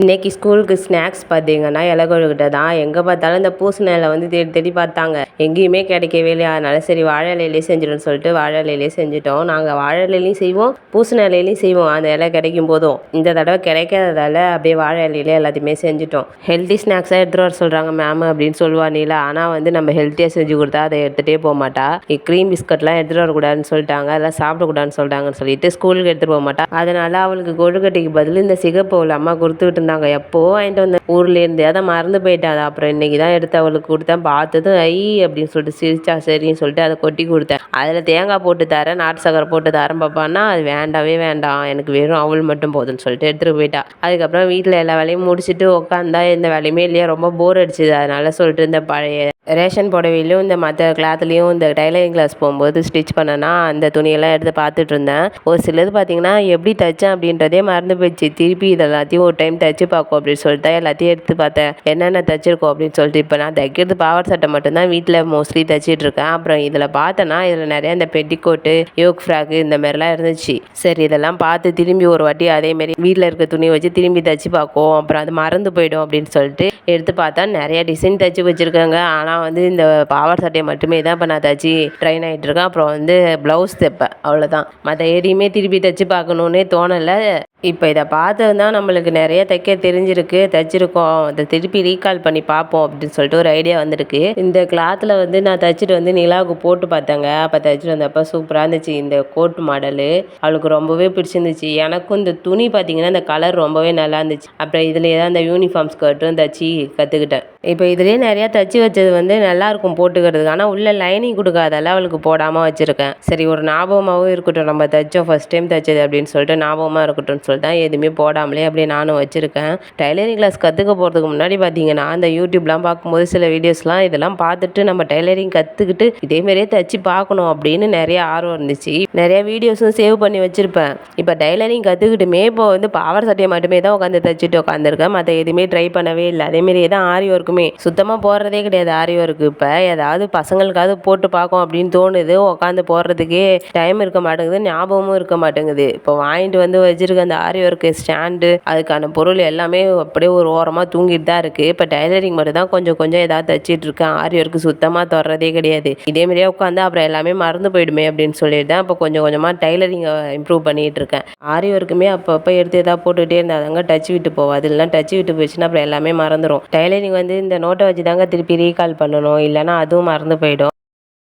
இன்னைக்கு ஸ்கூலுக்கு ஸ்நாக்ஸ் பார்த்தீங்கன்னா இலகொழுக்கிட்ட தான். எங்கே பார்த்தாலும் இந்த பூசணி இலை வந்து தேடி தேடி பார்த்தாங்க. எங்கேயுமே கிடைக்கவே இல்லையா. அதனால சரி வாழை இலையிலே செஞ்சிடும்னு சொல்லிட்டு வாழை இலையிலே செஞ்சுட்டோம். நாங்கள் வாழை இலையிலையும் செய்வோம், பூசணி இலையிலையும் செய்வோம். அந்த இலை கிடைக்கும் போதும் இந்த தடவை கிடைக்காததால அப்படியே வாழை இலையிலே எல்லாத்தையுமே செஞ்சுட்டோம். ஹெல்த்தி ஸ்நாக்ஸாக எடுத்துகிட்டு வர சொல்கிறாங்க மேம் அப்படின்னு சொல்லுவா நீலா. ஆனால் வந்து நம்ம ஹெல்த்தியாக செஞ்சு கொடுத்தா அதை எடுத்துகிட்டே போக மாட்டா. க்ரீம் பிஸ்கட்லாம் எடுத்துகிட்டு வரக்கூடாதுன்னு சொல்லிட்டாங்க, அதெல்லாம் சாப்பிடக்கூடாதுன்னு சொல்லிட்டாங்கன்னு சொல்லிட்டு ஸ்கூலுக்கு எடுத்துகிட்டு போக மாட்டா. அதனால அவளுக்கு கொழுக்கட்டைக்கு பதில் இந்த சிகப்பு உள்ள அம்மா கொடுத்துக்கிட்டு இருந்தாங்க. எப்போ வாங்கிட்டு வந்த ஊர்லேருந்து அதை மறந்து போயிட்டாது. அப்புறம் இன்னைக்கு தான் எடுத்து அவளுக்கு கொடுத்தேன். பார்த்ததும் ஐ அப்படின்னு சொல்லிட்டு சிரிச்சா. சரின்னு சொல்லிட்டு அதை கொட்டி கொடுத்தேன். அதில் தேங்காய் போட்டு தரேன், நாட்டு சக்கரை போட்டு தரேன் பாப்பான்னா அது வேண்டவே வேண்டாம், எனக்கு வெறும் அவள் மட்டும் போதுன்னு சொல்லிட்டு எடுத்துகிட்டு போயிட்டா. அதுக்கப்புறம் வீட்டில் எல்லா வேலையும் முடிச்சுட்டு உட்காந்தா எந்த வேலையுமே இல்லையா, ரொம்ப போர் அடிச்சுது. அதனால சொல்லிட்டு இந்த பழைய ரேஷன் புடவையிலையும் இந்த மற்ற கிளாத்லேயும் இந்த டைலரிங் கிளாஸ் போகும்போது ஸ்டிச் பண்ணனா அந்த துணியெல்லாம் எடுத்து பார்த்துட்டு இருந்தேன். ஒரு சிலது பார்த்தீங்கன்னா எப்படி தைச்சேன் அப்படின்றதே மறந்து போயிடுச்சு. திருப்பி இது எல்லாத்தையும் ஒரு டைம் தைச்சு பார்க்கும் அப்படின்னு சொல்லிட்டு எல்லாத்தையும் எடுத்து பார்த்தேன், என்னென்ன தைச்சிருக்கோம் அப்படின்னு சொல்லிட்டு. இப்போ நான் தைக்கிறது பாவாடை சட்டை மட்டும்தான் வீட்டில் மோஸ்ட்லி தைச்சிட்டு இருக்கேன். அப்புறம் இதில் பார்த்தேன்னா இதில் நிறைய இந்த பெட்டிக்கோட்டு, யோக் ஃப்ராக்கு இந்த மாதிரிலாம் இருந்துச்சு. சரி இதெல்லாம் பார்த்து திரும்பி ஒரு வாட்டி அதேமாரி வீட்டில் இருக்க துணியை வச்சு திரும்பி தைச்சு பார்க்கும், அப்புறம் அது மறந்து போயிடும் அப்படின்னு சொல்லிட்டு எடுத்து பார்த்தா நிறைய டிசைன் தைச்சி வச்சுருக்காங்க. ஆனால் வந்து இந்த பாவாடை சட்டையை மட்டுமே தான் இப்போ நான் தைச்சி ட்ரெயின் ஆகிட்டு இருக்கேன். அப்புறம் வந்து ப்ளவுஸ் தைப்பேன், அவ்வளோதான். மற்ற எதையுமே திருப்பி தைச்சி பார்க்கணுன்னே தோணலை. இப்போ இதை பார்த்தது தான் நம்மளுக்கு நிறைய தைக்க தெரிஞ்சிருக்கு, தைச்சிருக்கோம், அதை திருப்பி ரீகால் பண்ணி பார்ப்போம் அப்படின்னு சொல்லிட்டு ஒரு ஐடியா வந்திருக்கு. இந்த கிளாத்தில் வந்து நான் தைச்சிட்டு வந்து நிலாவுக்கு போட்டு பார்த்தேங்க. அப்போ தைச்சிட்டு வந்தப்போ சூப்பராக இருந்துச்சு இந்த கோட் மாடலு. அவளுக்கு ரொம்பவே பிடிச்சிருந்துச்சு. எனக்கும் இந்த துணி பார்த்தீங்கன்னா இந்த கலர் ரொம்பவே நல்லா இருந்துச்சு. அப்புறம் இதுலேயே தான் இந்த யூனிஃபார்ம் ஸ்கர்ட்டும் தைச்சி கற்றுக்கிட்டேன். இப்போ இதுலேயே நிறையா தைச்சி வச்சது வந்து நல்லாயிருக்கும் போட்டுக்கிறதுக்கு. ஆனால் உள்ள லைனிங் கொடுக்காதால அவளுக்கு போடாமல் வச்சுருக்கேன். சரி ஒரு ஞாபகமாகவும் இருக்கட்டும், நம்ம தைச்சோம் ஃபஸ்ட் டைம் தைச்சது அப்படின்னு சொல்லிட்டு ஞாபகமாக இருக்கட்டும் சொல்லிட்டு தான் எதுவுமே போடாமலே அப்படியே நானும் வச்சுருக்கேன். டைலரிங் கிளாஸ் கற்றுக்க போகிறதுக்கு முன்னாடி பார்த்தீங்கன்னா அந்த யூடியூப்லாம் பார்க்கும்போது சில வீடியோஸ்லாம் இதெல்லாம் பார்த்துட்டு நம்ம டைலரிங் கற்றுக்கிட்டு இதேமாரியே தைச்சி பார்க்கணும் அப்படின்னு நிறைய ஆர்வம் இருந்துச்சு. நிறைய வீடியோஸும் சேவ் பண்ணி வச்சுருப்பேன். இப்போ டைலரிங் கற்றுக்கிட்டுமே இப்போ வந்து பாவாடை சட்டையை மட்டுமே தான் உட்காந்து தைச்சிட்டு உட்காந்துருக்கேன். மற்ற எதுவுமே ட்ரை பண்ணவே இல்லை. அதேமாரியே தான் ஆரி ஒர்க்குமே சுத்தமாக போடுறதே கிடையாது. ஆரி ஒர்க்கு இப்போ ஏதாவது பசங்களுக்காவது போட்டு பார்க்கும் அப்படின்னு தோணுது, உட்காந்து போடுறதுக்கே டைம் இருக்க மாட்டேங்குது, ஞாபகமும் இருக்க மாட்டேங்குது. இப்போ வாங்கிட்டு வந்து வச்சுருக்க அந்த ஆரி ஒர்க்கு ஸ்டாண்டு அதுக்கான பொருள் எல்லாமே அப்படியே ஒரு ஓரமாக தூங்கிட்டு தான் இருக்குது. இப்போ டைலரிங் மட்டும் தான் கொஞ்சம் கொஞ்சம் ஏதாவது தைச்சிட்டு இருக்கேன். ஆரி ஒர்க்கு சுத்தமாக தொடர்றதே கிடையாது. இதேமாரியே உட்காந்து அப்புறம் எல்லாமே மறந்து போயிடுமே அப்படின்னு சொல்லிட்டு தான் இப்போ கொஞ்சம் கொஞ்சமாக டைலரிங்கை இம்ப்ரூவ் பண்ணிகிட்டு இருக்கேன். ஆரி ஒர்க்குமே அப்பப்போ எடுத்து எதாவது போட்டுகிட்டே இருந்தாதாங்க டச் விட்டு போவாது. இல்லைனா டச் விட்டு போயிடுச்சுன்னா அப்புறம் எல்லாமே மறந்துடும். டைலரிங் வந்து இந்த நோட்டை வச்சு தாங்க திருப்பி ரீகால் பண்ணணும், இல்லைனா அதுவும் மறந்து போயிடும்.